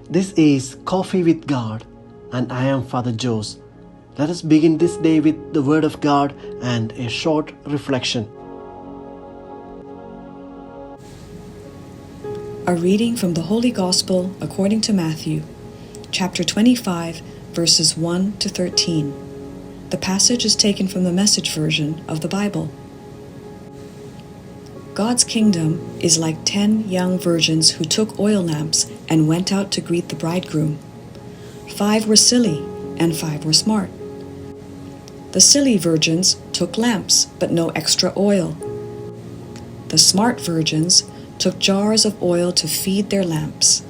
This is Coffee with God, and I am Father Jose. Let us begin this day with the Word of God and a short reflection. A reading from the Holy Gospel according to Matthew, chapter 25, verses 1 to 13. The passage is taken from the Message version of the Bible. God's kingdom is like 10 young virgins who took oil lamps and went out to greet the bridegroom. 5 were silly and 5 were smart. The silly virgins took lamps, but no extra oil. The smart virgins took jars of oil to feed their lamps.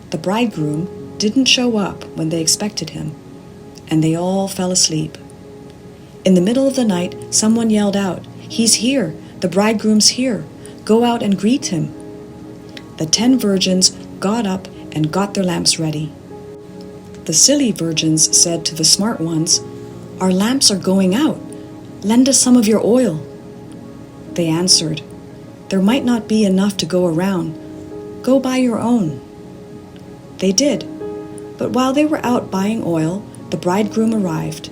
The bridegroom didn't show up when they expected him, and they all fell asleep. In the middle of the night, someone yelled out, "He's here! The bridegroom's here! Go out and greet him!" The 10 virgins got up and got their lamps ready. The silly virgins said to the smart ones, "Our lamps are going out. Lend us some of your oil." They answered, "There might not be enough to go around. Go buy your own." They did, but while they were out buying oil, the bridegroom arrived.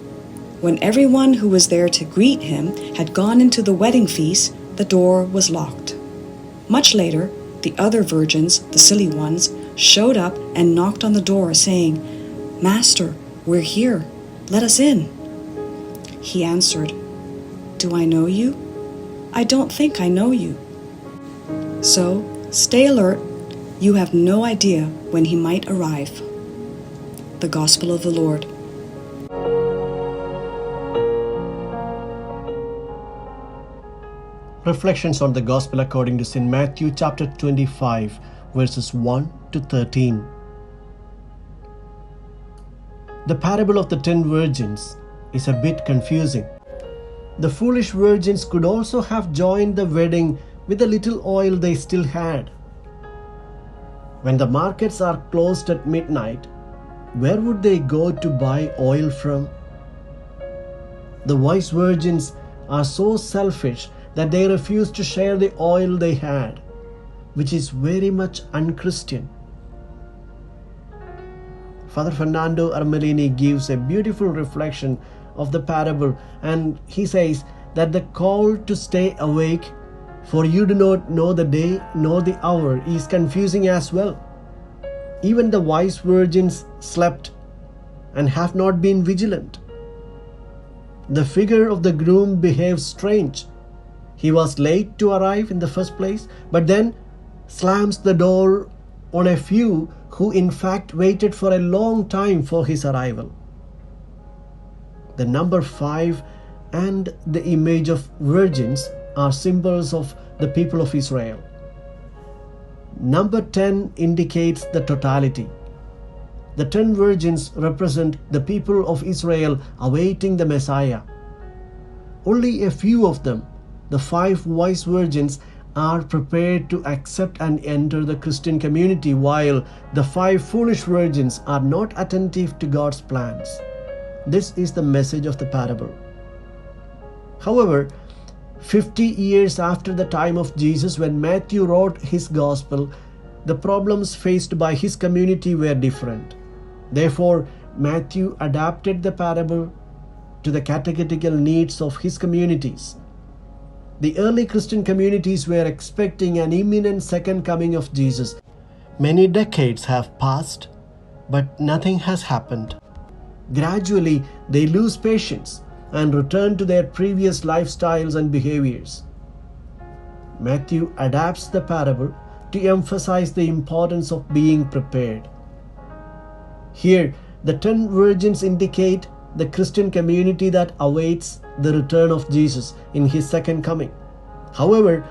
When everyone who was there to greet him had gone into the wedding feast, the door was locked. Much later, the other virgins, the silly ones, showed up and knocked on the door, saying, "Master, we're here. Let us in." He answered, "Do I know you? I don't think I know you." So, stay alert. You have no idea when he might arrive. The Gospel of the Lord. Reflections on the Gospel according to St. Matthew chapter 25, verses 1 to 13. The parable of the 10 virgins is a bit confusing. The foolish virgins could also have joined the wedding with the little oil they still had. When the markets are closed at midnight, where would they go to buy oil from? The wise virgins are so selfish that they refuse to share the oil they had, which is very much unchristian. Father Fernando Armellini gives a beautiful reflection of the parable, and he says that the call to stay awake, for you do not know the day nor the hour, is confusing as well. Even the wise virgins slept and have not been vigilant. The figure of the groom behaves strange. He was late to arrive in the first place, but then slams the door on a few who in fact waited for a long time for his arrival. The number 5 and the image of virgins are symbols of the people of Israel. Number 10 indicates the totality. The 10 virgins represent the people of Israel awaiting the Messiah. Only a few of them, the 5 wise virgins, are prepared to accept and enter the Christian community, while the 5 foolish virgins are not attentive to God's plans. This is the message of the parable. However, 50 years after the time of Jesus, when Matthew wrote his gospel, the problems faced by his community were different. Therefore, Matthew adapted the parable to the catechetical needs of his communities. The early Christian communities were expecting an imminent second coming of Jesus. Many decades have passed, but nothing has happened. Gradually, they lose patience and return to their previous lifestyles and behaviors. Matthew adapts the parable to emphasize the importance of being prepared. Here, the 10 virgins indicate the Christian community that awaits the return of Jesus in his second coming. However,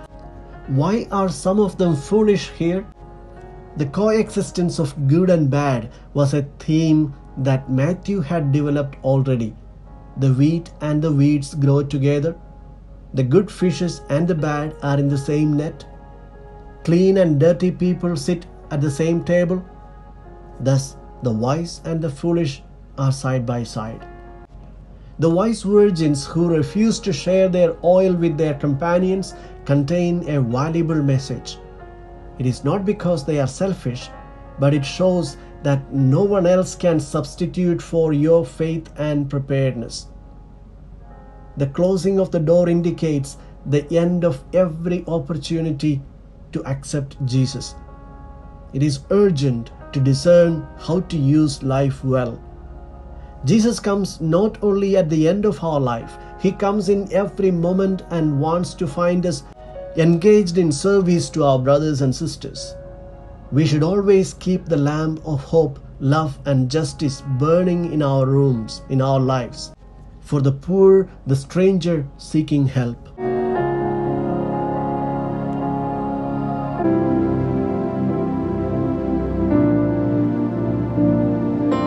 why are some of them foolish here? The coexistence of good and bad was a theme that Matthew had developed already. The wheat and the weeds grow together. The good fishes and the bad are in the same net. Clean and dirty people sit at the same table. Thus, the wise and the foolish are side by side. The wise virgins who refuse to share their oil with their companions contain a valuable message. It is not because they are selfish, but it shows that no one else can substitute for your faith and preparedness. The closing of the door indicates the end of every opportunity to accept Jesus. It is urgent to discern how to use life well. Jesus comes not only at the end of our life, He comes in every moment and wants to find us engaged in service to our brothers and sisters. We should always keep the lamp of hope, love, and justice burning in our rooms, in our lives, for the poor, the stranger seeking help.